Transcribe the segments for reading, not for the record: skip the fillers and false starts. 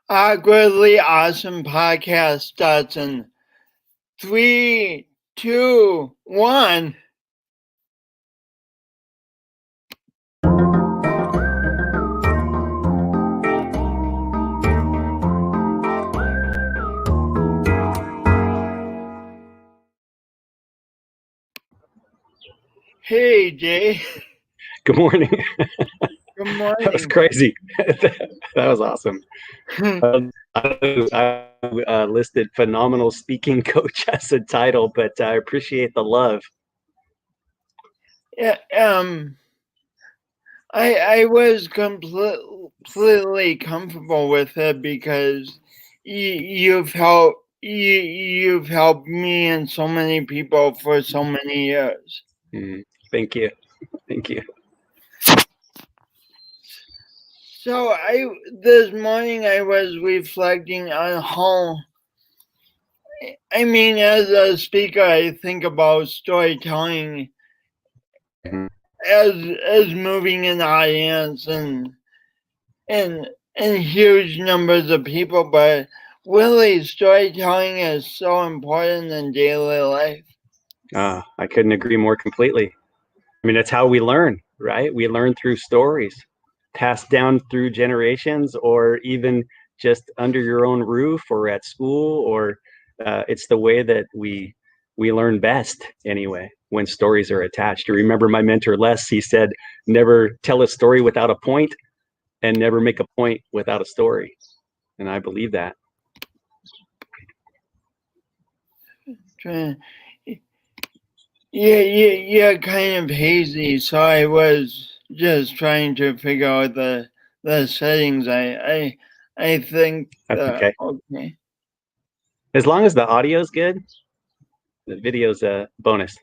Awkwardly Awesome Podcast starts in 3, 2, 1. Hey, Jay. Good morning. Good morning. That was crazy. That was awesome. I listed phenomenal speaking coach as a title, but I appreciate the love. Yeah, I was completely comfortable with it because you've helped me and so many people for so many years. Thank you. Thank you. So this morning I was reflecting on how, as a speaker, I think about storytelling as moving an audience and huge numbers of people, but really storytelling is so important in daily life. I couldn't agree more completely. I mean, it's how we learn, right? We learn through stories passed down through generations, or even just under your own roof or at school, or it's the way that we learn best anyway, when stories are attached. You remember my mentor Les, he said, never tell a story without a point and never make a point without a story. And I believe that. Yeah, kind of hazy. So I was just trying to figure out the settings. I think That's okay. Okay. As long as the audio is good, the video's a bonus.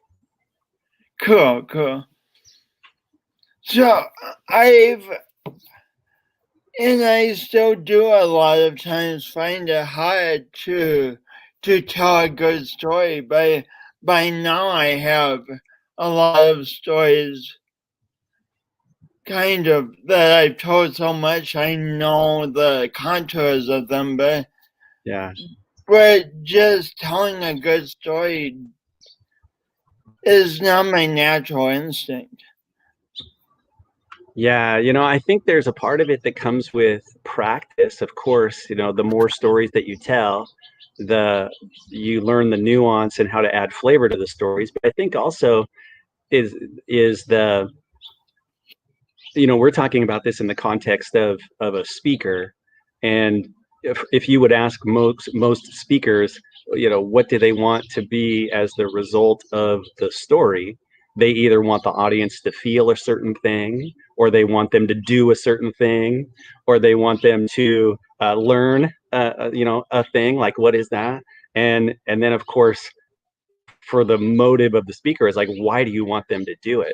Cool. So I still do a lot of times find it hard to tell a good story. By now I have a lot of stories kind of that I've told so much I know the contours of them, but just telling a good story is not my natural instinct. Yeah, I think there's a part of it that comes with practice. Of course, the more stories that you tell, you learn the nuance and how to add flavor to the stories. But I think also is the, we're talking about this in the context of a speaker, and if you would ask most speakers, what do they want to be as the result of the story? They either want the audience to feel a certain thing, or they want them to do a certain thing, or they want them to learn, a thing. Like, what is that? And then, of course, for the motive of the speaker is like, why do you want them to do it?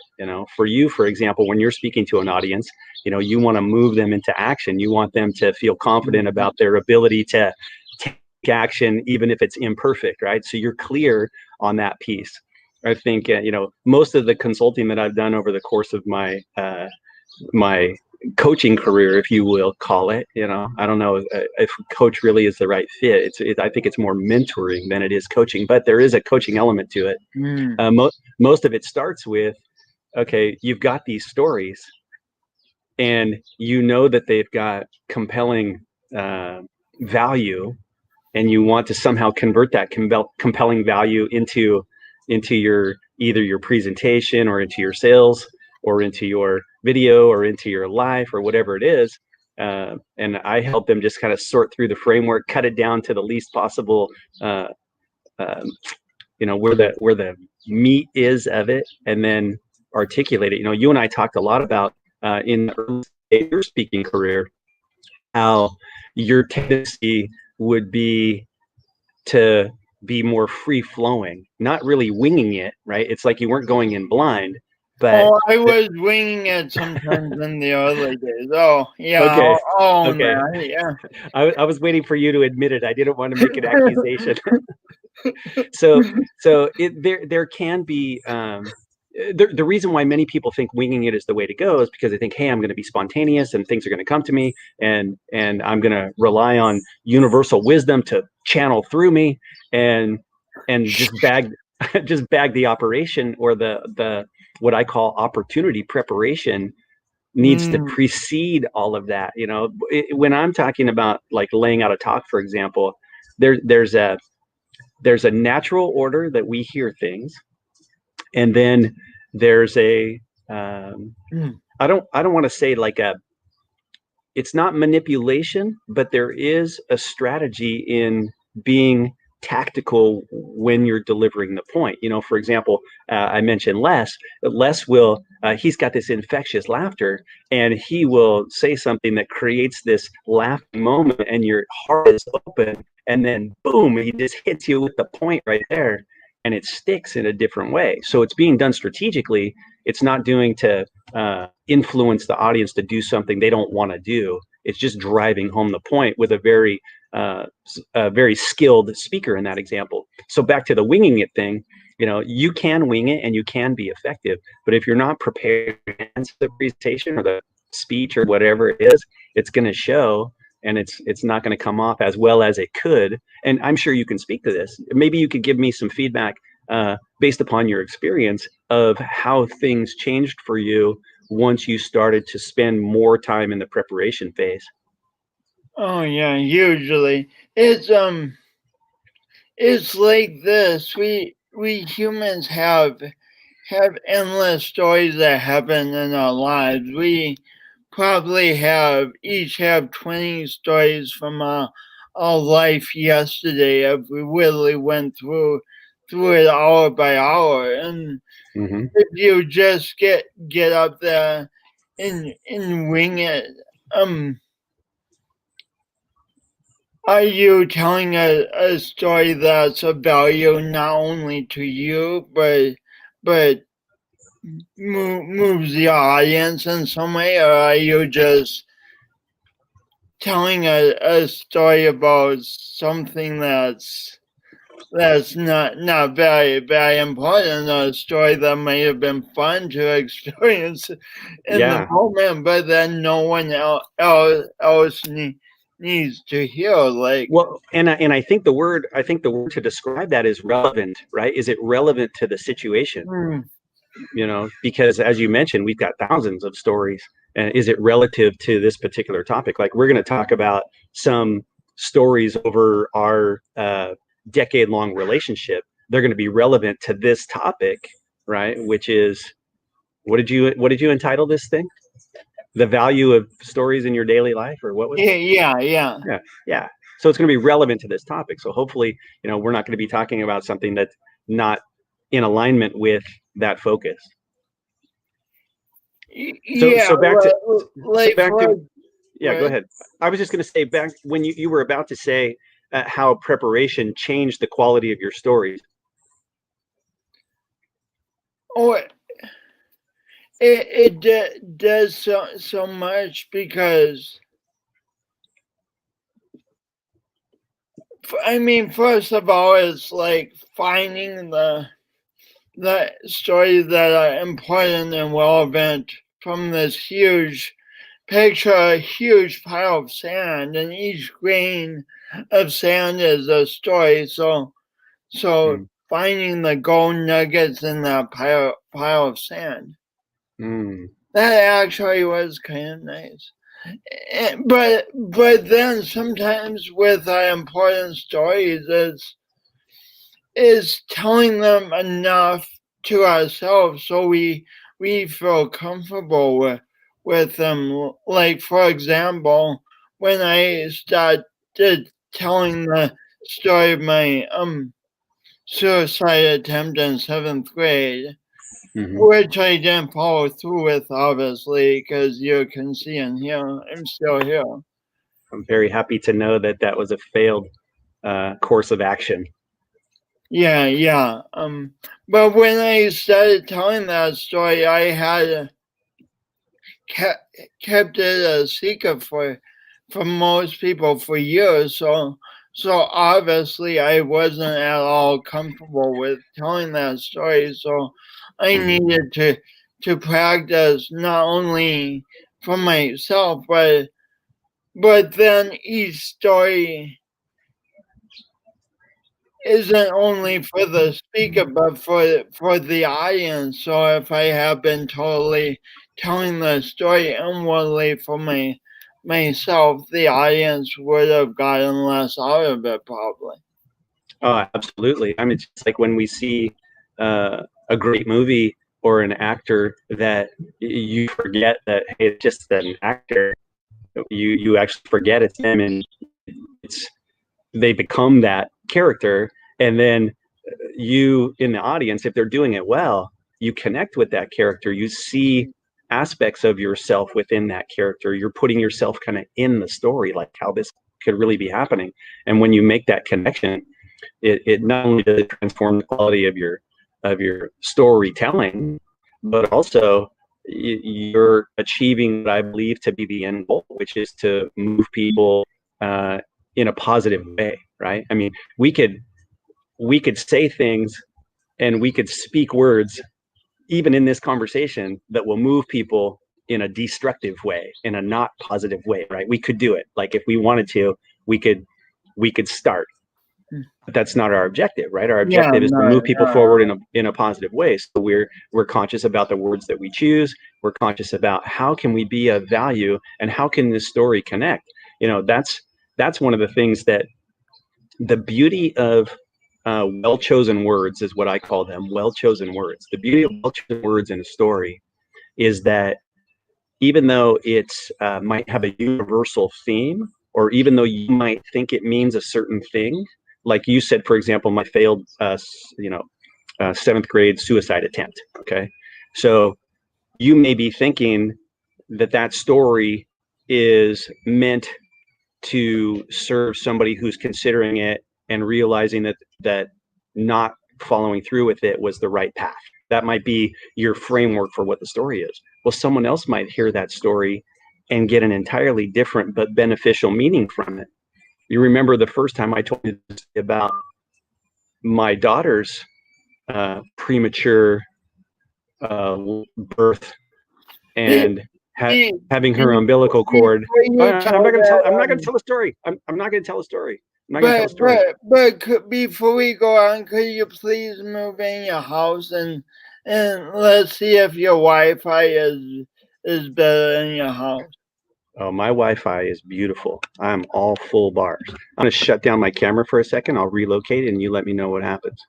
For you, for example, when you're speaking to an audience, you want to move them into action. You want them to feel confident about their ability to take action, even if it's imperfect, right? So you're clear on that piece. I think, most of the consulting that I've done over the course of my coaching career, if you will call it, I don't know if coach really is the right fit. I think it's more mentoring than it is coaching, but there is a coaching element to it. Most of it starts with, okay, you've got these stories and that they've got compelling value, and you want to somehow convert that compelling value into either your presentation, or into your sales, or into your video, or into your life, or whatever it is. And I help them just kind of sort through the framework, cut it down to the least possible, where the meat is of it, and then articulate it. You and I talked a lot about in the early stage of your speaking career, how your tendency would be to be more free flowing, not really winging it, right? It's like you weren't going in blind, but I was winging it sometimes in the early days. Oh yeah. Okay. Okay. Yeah. I was waiting for you to admit it. I didn't want to make an accusation. So there can be the reason why many people think winging it is the way to go is because they think, hey, I'm going to be spontaneous and things are going to come to me, and I'm going to rely on universal wisdom to channel through me, and just bag just bag the operation, or the what I call opportunity preparation needs to precede all of that. When I'm talking about like laying out a talk, for example, there's a natural order that we hear things, and then there's a I don't want to say like it's not manipulation, but there is a strategy in being tactical when you're delivering the point. For example, I mentioned Les will he's got this infectious laughter, and he will say something that creates this laughing moment, and your heart is open, and then boom, he just hits you with the point right there, and it sticks in a different way. So it's being done strategically. It's not doing to influence the audience to do something they don't want to do. It's just driving home the point with a very skilled speaker in that example. So back to the winging it thing, you can wing it and you can be effective, but if you're not prepared to answer the presentation or the speech or whatever it is, it's going to show, and it's not going to come off as well as it could. And I'm sure you can speak to this. Maybe you could give me some feedback based upon your experience of how things changed for you once you started to spend more time in the preparation phase. Oh yeah, usually it's like this. We humans have endless stories that happen in our lives. We probably each have 20 stories from our life yesterday if we really went through it hour by hour. And if you just get up there and wing it, are you telling a story that's of value not only to you, but moves the audience in some way, or are you just telling a story about something that's not very, very important, a story that may have been fun to experience in the moment, but then no one else needs to hear? Like, well, and I think the word to describe that is relevant, right? Is it relevant to the situation? Because as you mentioned, we've got thousands of stories. And is it relative to this particular topic? Like, we're going to talk about some stories over our decade-long relationship. They're going to be relevant to this topic, right? Which is, what did you entitle this thing? The value of stories in your daily life, or what was it? Yeah. So it's going to be relevant to this topic. So hopefully, we're not going to be talking about something that's not in alignment with that focus. So back to go ahead. I was just going to say, back when you were about to say how preparation changed the quality of your stories. Oh, it does so much, because I mean, first of all, it's like finding the stories that are important and relevant from this huge picture, a huge pile of sand, and each grain of sand is a story. So finding the gold nuggets in that pile of sand. That actually was kind of nice. But then sometimes with our important stories, is telling them enough to ourselves so we feel comfortable with them. Like, for example, when I started telling the story of my suicide attempt in 7th grade, which I didn't follow through with, obviously, because you can see and hear I'm still here. I'm very happy to know that was a failed course of action. Yeah. But when I started telling that story, I had kept it a secret for most people for years. So obviously I wasn't at all comfortable with telling that story. So I needed to practice not only for myself, but then each story isn't only for the speaker, but for the audience. So if I have been totally telling the story inwardly for myself, the audience would have gotten less out of it, probably. Oh, absolutely. I mean, it's just like when we see a great movie or an actor that you forget that, hey, it's just an actor. You actually forget it's them, and it's they become that character, and then you in the audience, if they're doing it well, you connect with that character. You see aspects of yourself within that character. You're putting yourself kind of in the story, like how this could really be happening. And when you make that connection, it not only does it transform the quality of your storytelling, but also you're achieving what I believe to be the end goal, which is to move people in a positive way, right? I mean, we could say things and we could speak words even in this conversation that will move people in a destructive way, in a not positive way, right? We could do it. Like if we wanted to, we could start. But that's not our objective, right? Our objective is to move people forward in a positive way. So we're conscious about the words that we choose. We're conscious about how can we be of value and how can this story connect. You know, that's one of the things that the beauty of well-chosen words is what I call them, well-chosen words. The beauty of well-chosen words in a story is that even though it's might have a universal theme, or even though you might think it means a certain thing, like you said, for example, my failed, seventh grade suicide attempt. Okay, so you may be thinking that that story is meant to serve somebody who's considering it and realizing that not following through with it was the right path. That might be your framework for what the story is. Well, someone else might hear that story and get an entirely different but beneficial meaning from it. You remember the first time I told you about my daughter's premature birth and having her umbilical cord. I'm not going to tell a story. I'm not going to tell a story. I'm not going to tell a story. But before we go on, could you please move in your house and let's see if your Wi-Fi is better in your house. Oh, my Wi-Fi is beautiful. I'm all full bars. I'm going to shut down my camera for a second. I'll relocate and you let me know what happens.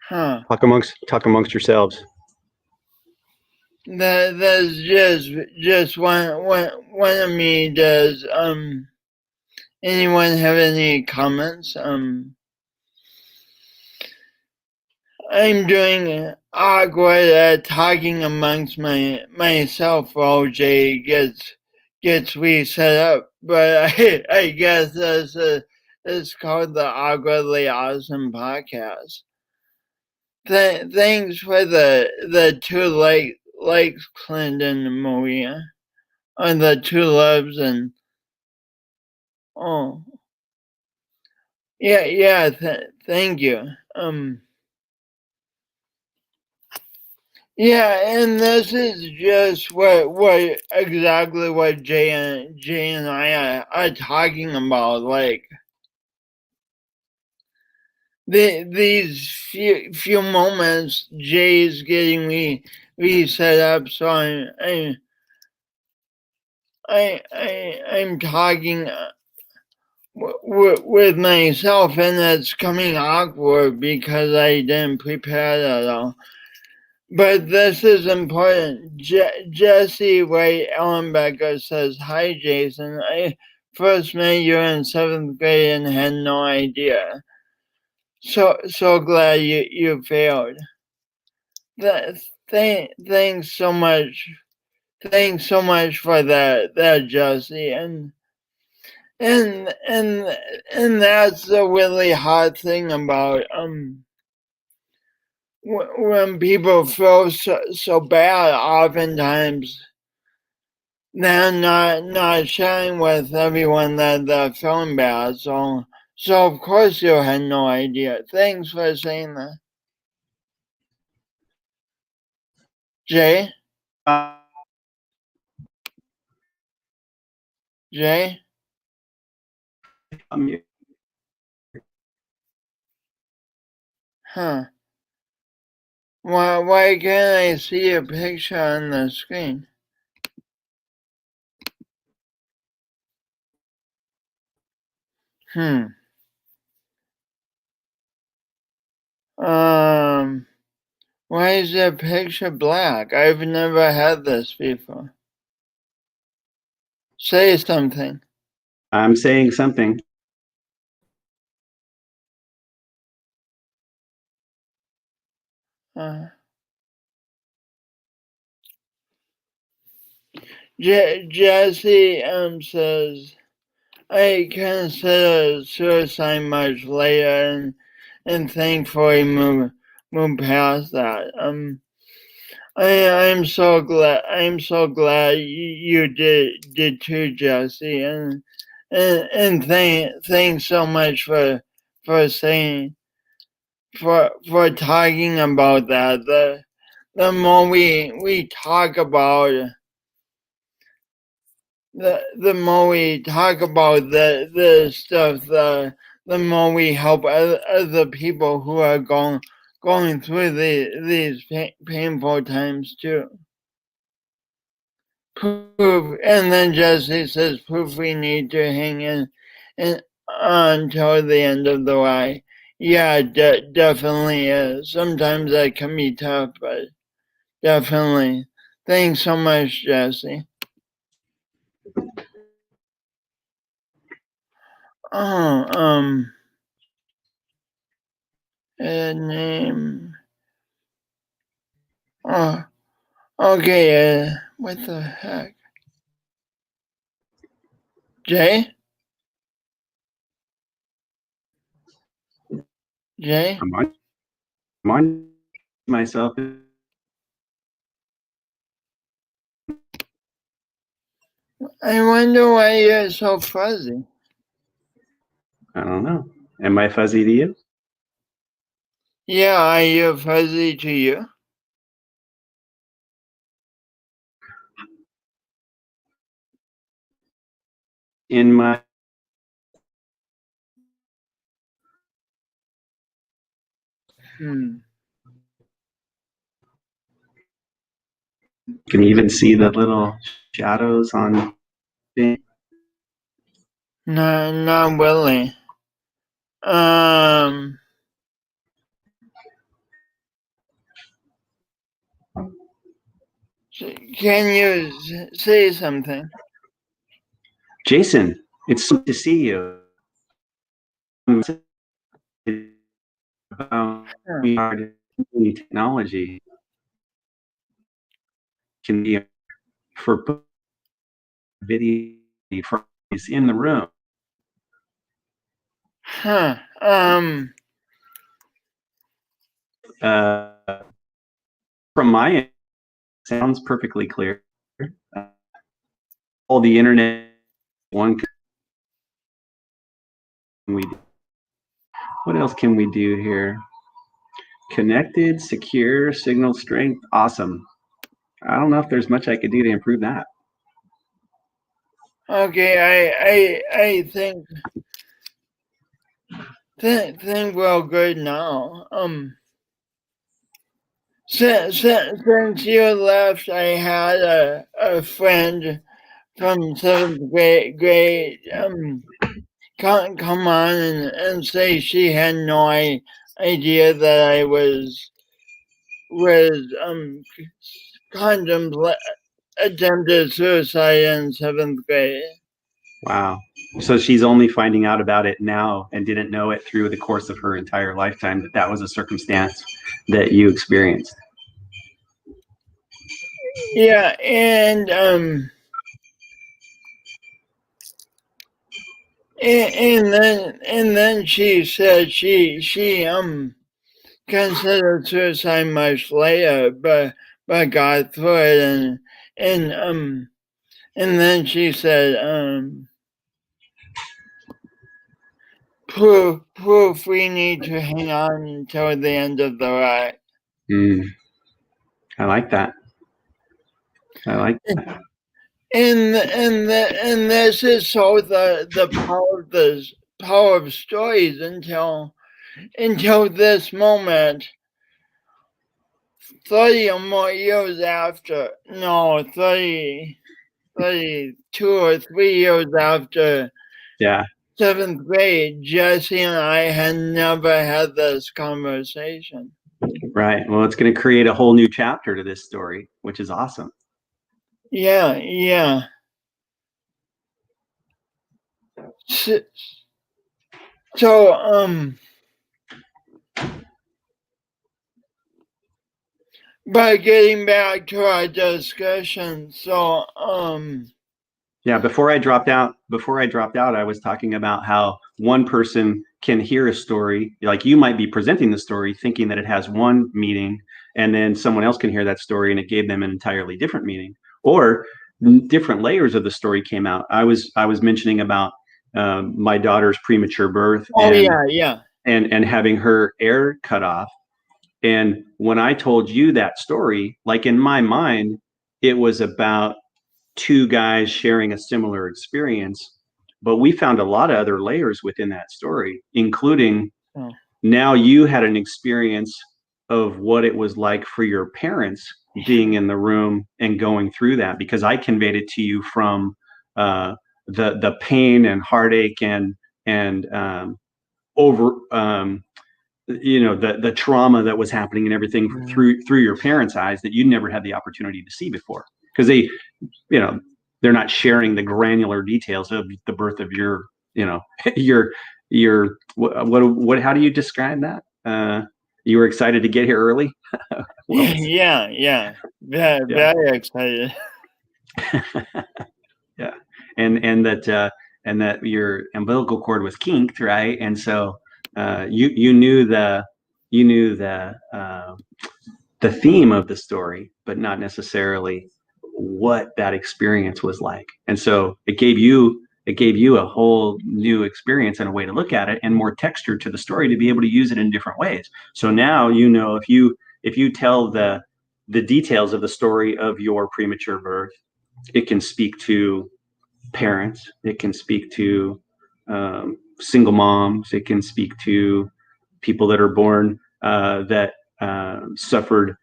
Huh. Talk amongst yourselves. That's just one of me. Does anyone have any comments? I'm doing awkward at talking amongst myself while Jay gets reset up, but I guess it's called the Awkwardly Awesome Podcast. Thanks for the 2 likes, Clinton and Maria, on the 2 loves and oh yeah thank you. Yeah, and this is just what exactly what Jay and I are talking about. Like these few moments, Jay's getting me set up, so I'm talking with myself, and it's coming awkward because I didn't prepare that at all. But this is important. Jesse White Ellenbecker says, "Hi, Jason. I first met you in 7th grade and had no idea. So glad you failed. Thanks so much. Thanks so much for that, Jesse. And that's the really hard thing about when people feel so bad, oftentimes they're not sharing with everyone that they're feeling bad. So of course you had no idea. Thanks for saying that. Jay? Uh, Jay? um, Huh. Why can't I see a picture on the screen? Why is the picture black? I've never had this before. Say something. I'm saying something. Jesse says, I consider suicide much later and thankfully move past that. I'm so glad you did too, Jesse, and thanks so much for saying for talking about that. The more we talk about the more we talk about the stuff, the more we help other people who are going through these painful times too. Proof, and then Jesse says, proof we need to hang in until the end of the line. Yeah, definitely is. Sometimes that can be tough, but definitely. Thanks so much, Jesse. Oh, name. Oh, okay. What the heck? Jay? Jay? I'm on myself. I wonder why you're so fuzzy. I don't know. Am I fuzzy to you? Yeah, are you fuzzy to you? In my can you even see the little shadows on things? No, not really. Can you say something? Jason, it's good to see you. Technology can be for video in the room. Huh. From my end, sounds perfectly clear. All the internet, one. What else can we do here? Connected, secure, signal strength, awesome. I don't know if there's much I could do to improve that. Okay, I think we're all good now. Since you left, I had a friend from seventh grade come on and say she had no idea that I was attempted suicide in seventh grade. Wow. So she's only finding out about it now and didn't know it through the course of her entire lifetime that that was a circumstance that you experienced. Yeah, and then she said she considered suicide much later, but got through it, and then she said proof we need to hang on until the end of the ride. I like that. I like that. And this is so the power of stories until this moment, 30 or more years after, no, 32 or 3 years after Yeah. 7th grade, Jesse and I had never had this conversation. Right. Well, it's going to create a whole new chapter to this story, which is awesome. Yeah. So, but getting back to our discussion, yeah, before I dropped out, I was talking about how one person can hear a story, like you might be presenting the story thinking that it has one meaning, and then someone else can hear that story and it gave them an entirely different meaning, or different layers of the story came out. I was mentioning about my daughter's premature birth and having her air cut off. And when I told you that story, like in my mind, it was about two guys sharing a similar experience, but we found a lot of other layers within that story, including now you had an experience of what it was like for your parents being in the room and going through that, because I conveyed it to you from the pain and heartache and over the trauma that was happening and everything through your parents' eyes that you never had the opportunity to see before, because they're not sharing the granular details of the birth of your your what how do you describe that? You were excited to get here early. Yeah. Very excited. Yeah, and that your umbilical cord was kinked, right? And so you knew the theme of the story, but not necessarily what that experience was like. And so it gave you a whole new experience and a way to look at it and more texture to the story to be able to use it in different ways. So now if you tell the details of the story of your premature birth, it can speak to parents, it can speak to single moms, it can speak to people that are born that suffered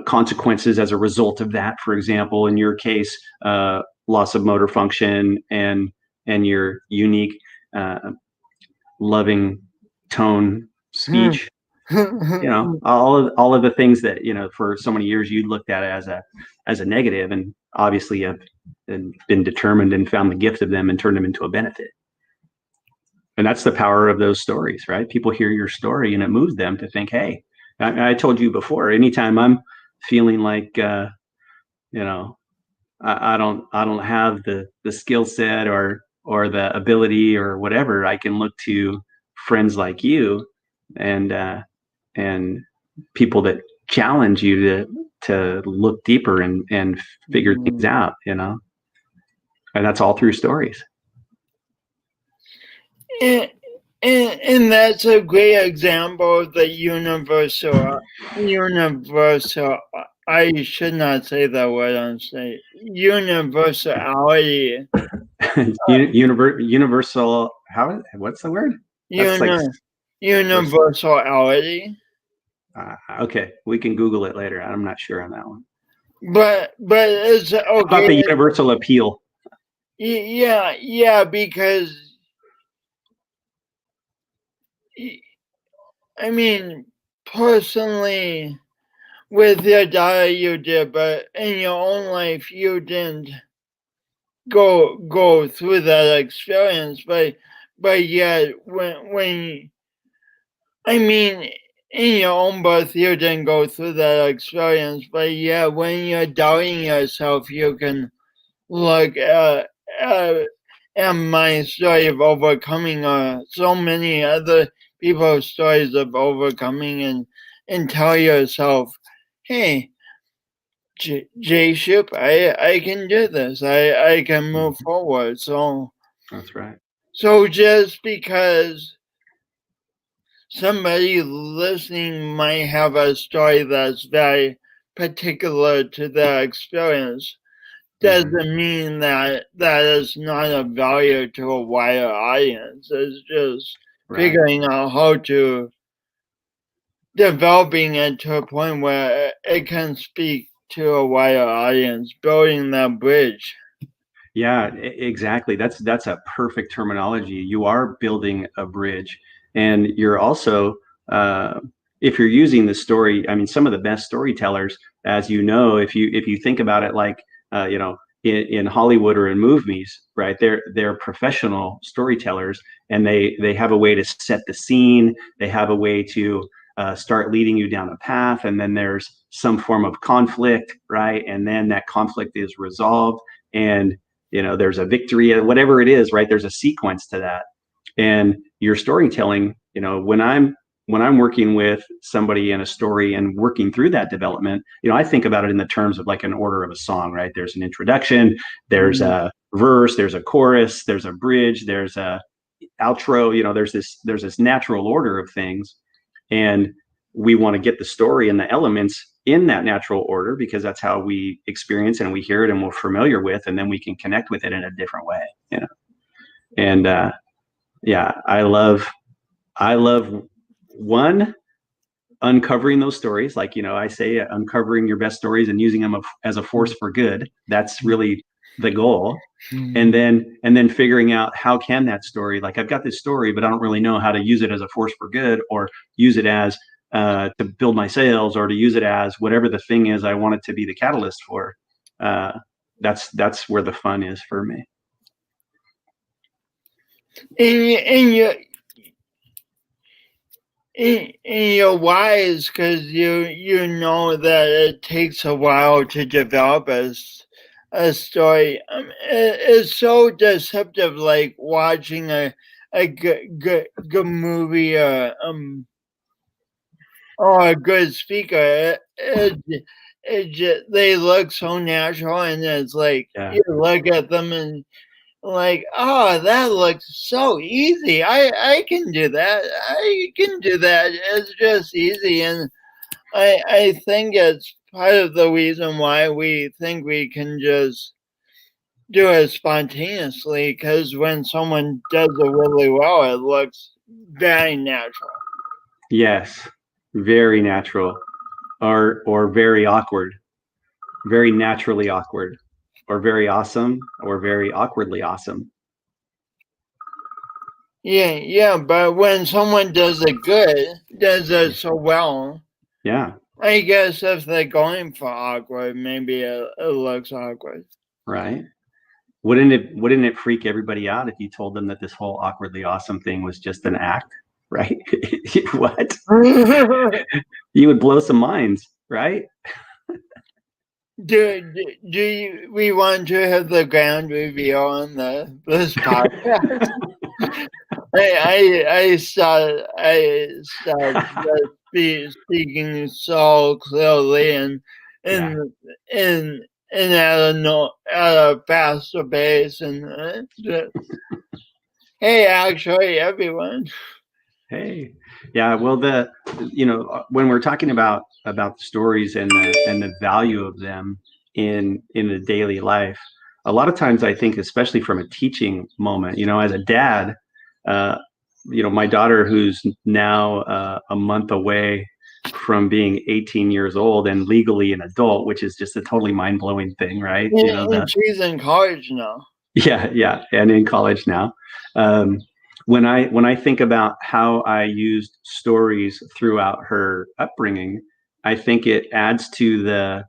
consequences as a result of that. For example, in your case, loss of motor function and your unique, loving tone speech. All of the things that for so many years you looked at it as a negative, and obviously have been determined and found the gift of them and turned them into a benefit. And that's the power of those stories, right? People hear your story and it moves them to think, hey, I told you before, anytime I'm feeling like, I don't have the skill set or the ability or whatever, I can look to friends like you and people that challenge you to look deeper and figure things out, and that's all through stories. And that's a great example of the universal. I should not say that word on stage. Universality. Universal. What's the word? Universality. Okay, we can Google it later. I'm not sure on that one. But it's okay. How about the universal appeal? Yeah, because I mean, personally, with your daughter you did, but in your own life you didn't go through that experience. But yet, when I mean, in your own birth you didn't go through that experience. But yeah, when you're doubting yourself, you can look at my story of overcoming, so many other people's stories of overcoming, and tell yourself, hey, Shoop, I can do this. I can move forward. So that's right. So just because somebody listening might have a story that's very particular to their experience doesn't mean that it's not of value to a wider audience. It's just figuring out how to developing it to a point where it can speak to a wider audience, building that bridge. Yeah, exactly. That's a perfect terminology. You are building a bridge, and you're also, if you're using the story, I mean, some of the best storytellers, as you know, if you think about it, like in Hollywood or in movies, right? They're professional storytellers, and they have a way to set the scene. They have a way to start leading you down a path, and then there's some form of conflict, right? And then that conflict is resolved, and there's a victory, whatever it is, right? There's a sequence to that. And your storytelling, when I'm working with somebody in a story and working through that development, I think about it in the terms of like an order of a song, right? There's an introduction, there's a verse, there's a chorus, there's a bridge, there's a outro, there's this natural order of things. And we want to get the story and the elements in that natural order because that's how we experience and we hear it and we're familiar with, and then we can connect with it in a different way. And yeah, I love one, uncovering those stories, like I say, uncovering your best stories and using them as a force for good. That's really the goal. And then figuring out how can that story, like I've got this story but I don't really know how to use it as a force for good, or use it as to build my sales, or to use it as whatever the thing is I want it to be the catalyst for. That's where the fun is for me. And you're wise because you know that it takes a while to develop a story. It's so deceptive, like watching a good movie or a good speaker. It just, they look so natural, and it's like you look at them and like, oh, that looks so easy. I can do that. I can do that. It's just easy. And I think it's part of the reason why we think we can just do it spontaneously, because when someone does it really well, it looks very natural. Yes, very natural, or very awkward, very naturally awkward, or very awesome, or very awkwardly awesome. Yeah, but when someone does it so well, I guess if they're going for awkward, maybe it looks awkward. Right. Wouldn't it freak everybody out if you told them that this whole awkwardly awesome thing was just an act, right? What? You would blow some minds, right? Do we want to have the grand reveal on this podcast? I started speaking so clearly and at a faster pace, and hey, actually, everyone. Hey, yeah. Well, when we're talking about stories and the value of them in the daily life, a lot of times I think, especially from a teaching moment, as a dad, my daughter, who's now a month away from being 18 years old and legally an adult, which is just a totally mind-blowing thing, right? She's in college now. Yeah, and in college now. When I think about how I used stories throughout her upbringing, I think it adds to the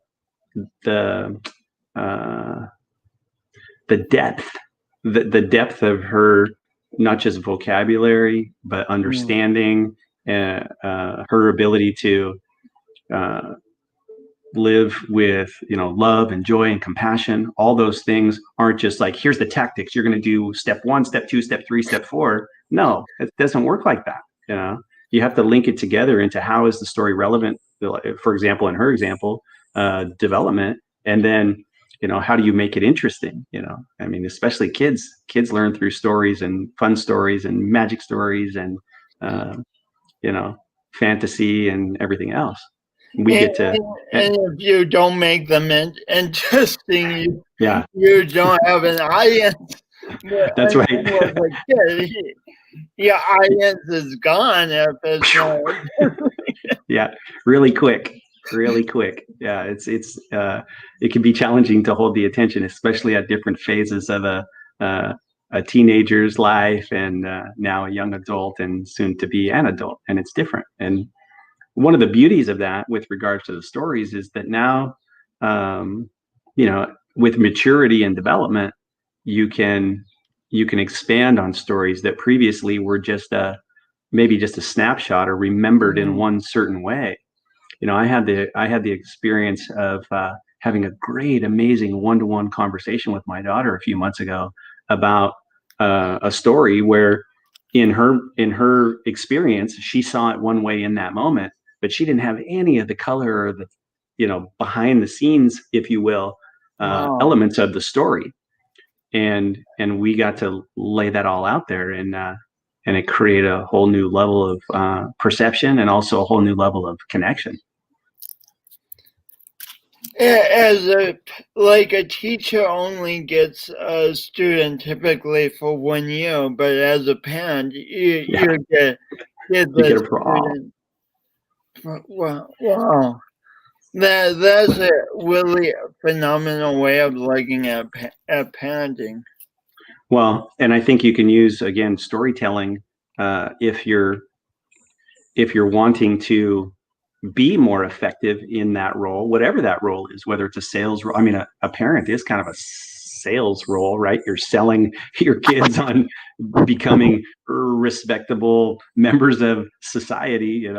depth, the depth of her, not just vocabulary, but understanding, her ability to live with love and joy and compassion. All those things aren't just like, here's the tactics, you're going to do step 1, step 2, step 3, step 4. No, it doesn't work like that. You have to link it together into how is the story relevant, for example, in her example, development, and then how do you make it interesting? I mean, especially kids learn through stories, and fun stories, and magic stories, and fantasy and everything else. we get to. And if you don't make them interesting, Yeah, you don't have an audience. that's right. Was like, yeah, audience is gone if it's not. Yeah, really quick. Yeah, it can be challenging to hold the attention, especially at different phases of a teenager's life, and now a young adult, and soon to be an adult, and it's different. And one of the beauties of that with regards to the stories is that now, um, with maturity and development, you can expand on stories that previously were maybe just a snapshot or remembered in one certain way. I had the experience of having a great, amazing one-to-one conversation with my daughter a few months ago about a story where, in her experience, she saw it one way in that moment, but she didn't have any of the color or the behind the scenes, if you will, elements of the story, and we got to lay that all out there, and it created a whole new level of perception, and also a whole new level of connection. As a teacher only gets a student typically for 1 year, but as a parent, you get the student. Wow. That's a really phenomenal way of looking at parenting. Well, and I think you can use, again, storytelling if you're wanting to be more effective in that role, whatever that role is, whether it's a sales role. I mean, a parent is kind of a sales role, right? You're selling your kids on becoming respectable members of society.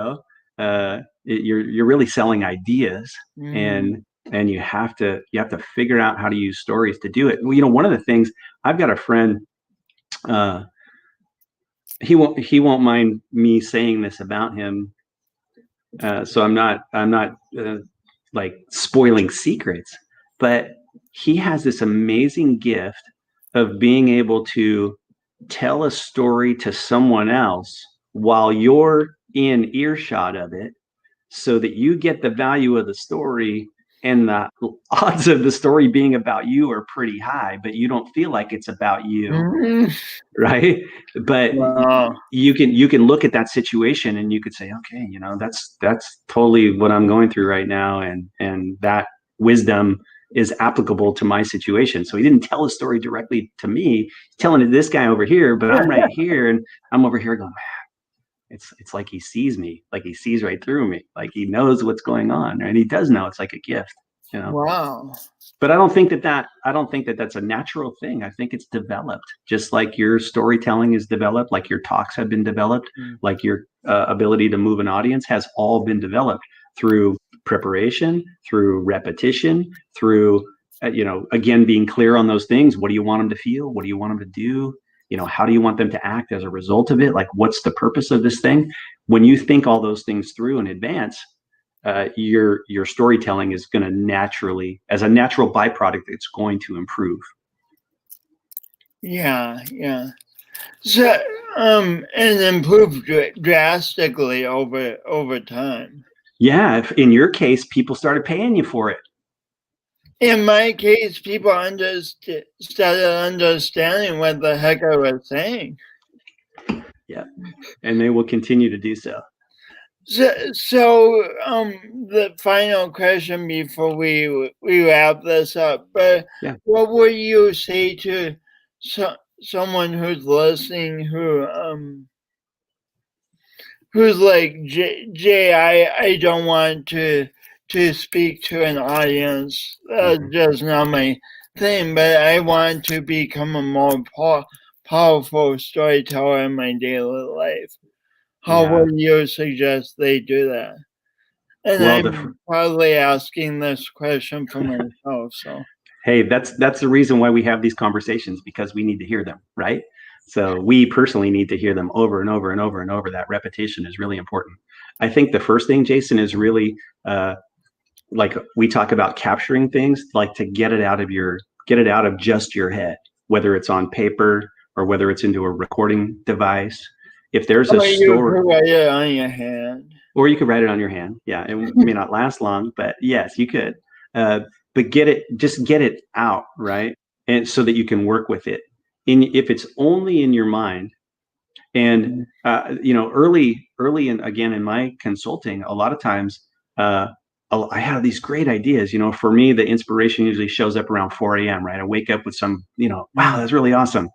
You're really selling ideas, and you have to figure out how to use stories to do it. One of the things, I've got a friend, he won't mind me saying this about him, so I'm not like spoiling secrets, but he has this amazing gift of being able to tell a story to someone else while you're in earshot of it, so that you get the value of the story, and the odds of the story being about you are pretty high, but you don't feel like it's about you. Right? But you can look at that situation, and you could say, okay, that's totally what I'm going through right now, and that wisdom is applicable to my situation. So he didn't tell a story directly to me, he's telling it to this guy over here, but I'm right here, and I'm over here going, man, it's like he sees me, like he sees right through me, like he knows what's going on, and he does know. It's like a gift. Wow. But I don't think that that's a natural thing. I think it's developed, just like your storytelling is developed, like your talks have been developed, like your ability to move an audience has all been developed through preparation, through repetition, through again, being clear on those things. What do you want them to feel? What do you want them to do? How do you want them to act as a result of it? Like, what's the purpose of this thing? When you think all those things through in advance, your storytelling is going to naturally, as a natural byproduct, it's going to improve. Yeah. So, and improve drastically over time. Yeah, if in your case, people started paying you for it. In my case, people started understanding what the heck I was saying. Yeah, and they will continue to do so. So, the final question before we wrap this up, but what would you say to someone who's listening who's like, Jay, I don't want to speak to an audience. That's just not my thing, but I want to become a more powerful storyteller in my daily life. How would you suggest they do that? And I'm probably asking this question for myself. So, hey, that's the reason why we have these conversations, because we need to hear them, right? So we personally need to hear them over and over and over and over. That repetition is really important. I think the first thing, Jason, is really like we talk about capturing things, like to get it out of just your head, whether it's on paper or whether it's into a recording device. If there's a You story, could write it on your hand. or you could write it on your hand. Yeah, it may not last long, but yes, you could. But just get it out, right? And so that you can work with it. If it's only in your mind, and early in my consulting, a lot of times I have these great ideas. For me, the inspiration usually shows up around 4 a.m. Right? I wake up with some, wow, that's really awesome.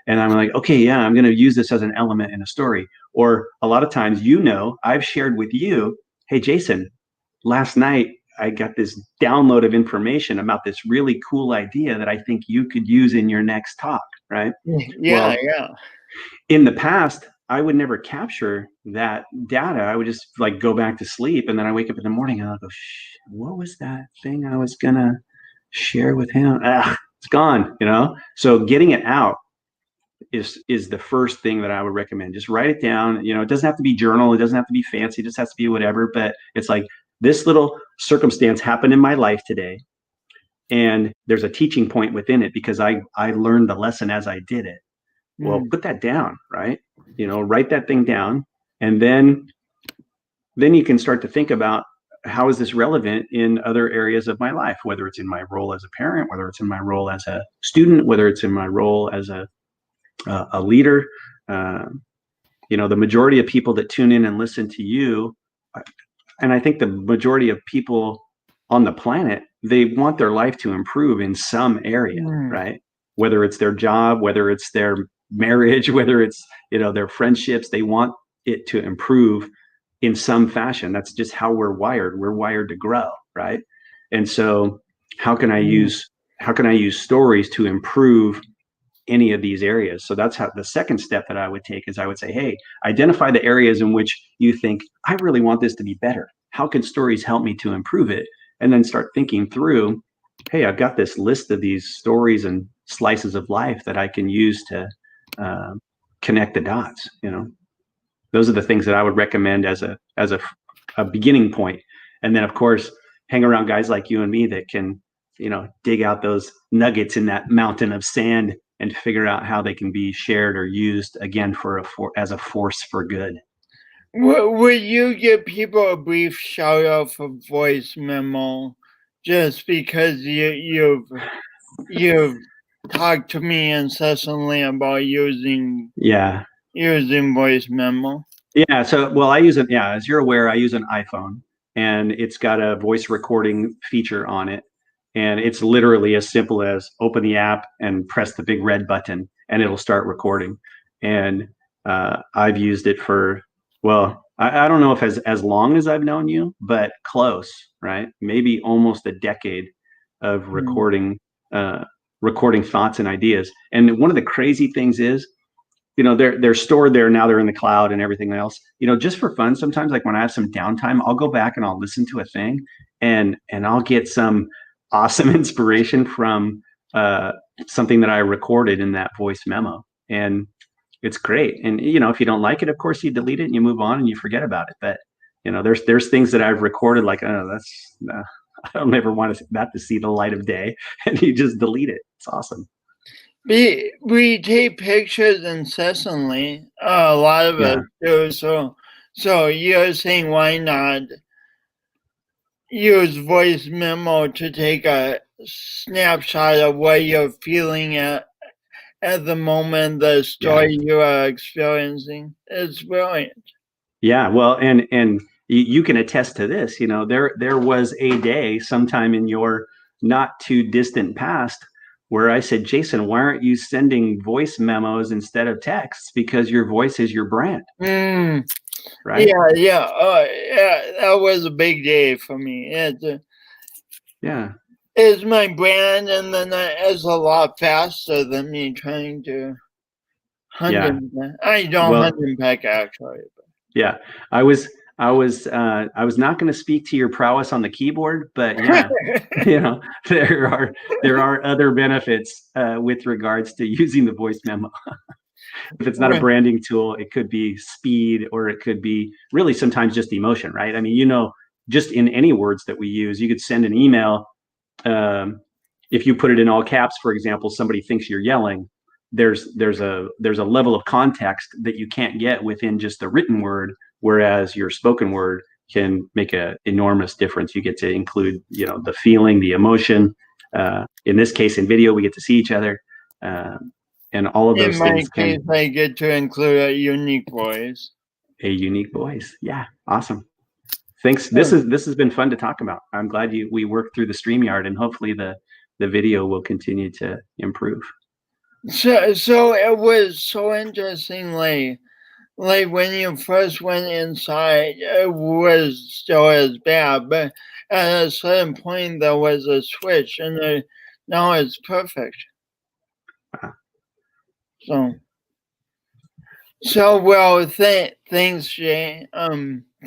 And I'm like, okay, yeah, I'm going to use this as an element in a story. Or a lot of times, I've shared with you, hey, Jason, last night I got this download of information about this really cool idea that I think you could use in your next talk, right? Yeah, Well, yeah. in the past, I would never capture that data. I would just like go back to sleep, and then I wake up in the morning and I'll go, what was that thing I was going to share with him? It's gone, So getting it out is the first thing that I would recommend. Just write it down. It doesn't have to be journal. It doesn't have to be fancy. It just has to be whatever. But it's like, this little circumstance happened in my life today, and there's a teaching point within it because I learned the lesson as I did it. Well, put that down, right? Write that thing down, and then you can start to think about, how is this relevant in other areas of my life, whether it's in my role as a parent, whether it's in my role as a student, whether it's in my role as a leader. The majority of people that tune in and listen to you, and I think the majority of people on the planet, they want their life to improve in some area, right? Whether it's their job, whether it's their marriage, whether it's their friendships, they want it to improve in some fashion. That's just how we're wired. We're wired to grow, right? And so, how can I use stories to improve any of these areas? So that's how the second step that I would take is I would say, hey, identify the areas in which you think, I really want this to be better. How can stories help me to improve it? And then start thinking through, hey, I've got this list of these stories and slices of life that I can use to connect the dots. Those are the things that I would recommend as a beginning point. And then, of course, hang around guys like you and me that can, dig out those nuggets in that mountain of sand and figure out how they can be shared or used again as a force for good. Would you give people a brief shout out for voice memo, just because you've talked to me incessantly about using voice memo? Yeah. So, well, I use it. Yeah, as you're aware, I use an iPhone, and it's got a voice recording feature on it. And it's literally as simple as open the app and press the big red button, and it'll start recording. And I've used it for, well, I don't know if as long as I've known you, but close, right? Maybe almost a decade of recording thoughts and ideas. And one of the crazy things is, they're stored there now. They're in the cloud and everything else. Just for fun, sometimes, like when I have some downtime, I'll go back and I'll listen to a thing, and I'll get some awesome inspiration from something that I recorded in that voice memo, and it's great. And if you don't like it, of course you delete it and you move on and you forget about it. But there's things that I've recorded, like, oh, that's I don't ever want that to see the light of day, and you just delete it. It's awesome. We take pictures incessantly. A lot of us do. So you're saying, why not use voice memo to take a snapshot of what you're feeling at the moment, the story you are experiencing? It's brilliant. Yeah, well, and you can attest to this. There was a day sometime in your not too distant past where I said, Jason, why aren't you sending voice memos instead of texts? Because your voice is your brand. Right? Yeah. That was a big day for me. It's my brand, and then it's a lot faster than me trying to hunt him. I don't hunt him back, actually. But. Yeah, I was not going to speak to your prowess on the keyboard, but yeah, there are other benefits with regards to using the voice memo. If it's not a branding tool, it could be speed, or it could be really sometimes just emotion, right? I mean, just in any words that we use, you could send an email. If you put it in all caps, for example, somebody thinks you're yelling. there's a level of context that you can't get within just the written word, whereas your spoken word can make an enormous difference. You get to include, the feeling, the emotion. In this case, in video, we get to see each other, and all of In those my things case, can I get to include a unique voice. a unique voice. Yeah, awesome. Thanks. Huh. This has been fun to talk about. I'm glad we worked through the StreamYard, and hopefully the video will continue to improve. So it was so interesting, like when you first went inside, it was still as bad, but at a certain point there was a switch, and now it's perfect. Wow. So well, thanks, Jay.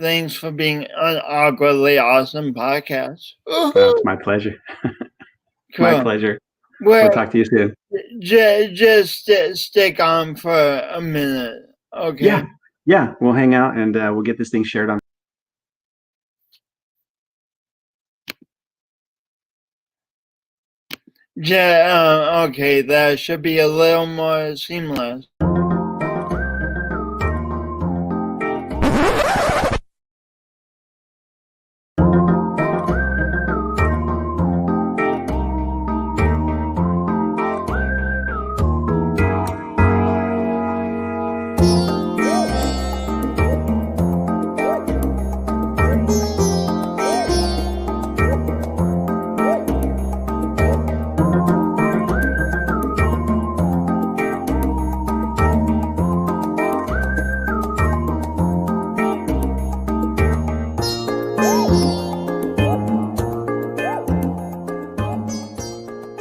Thanks for being an awkwardly awesome podcast. It's my pleasure. Cool. My pleasure. Well, We'll talk to you soon. Just stick on for a minute, okay? Yeah. We'll hang out and we'll get this thing shared on. Okay, that should be a little more seamless.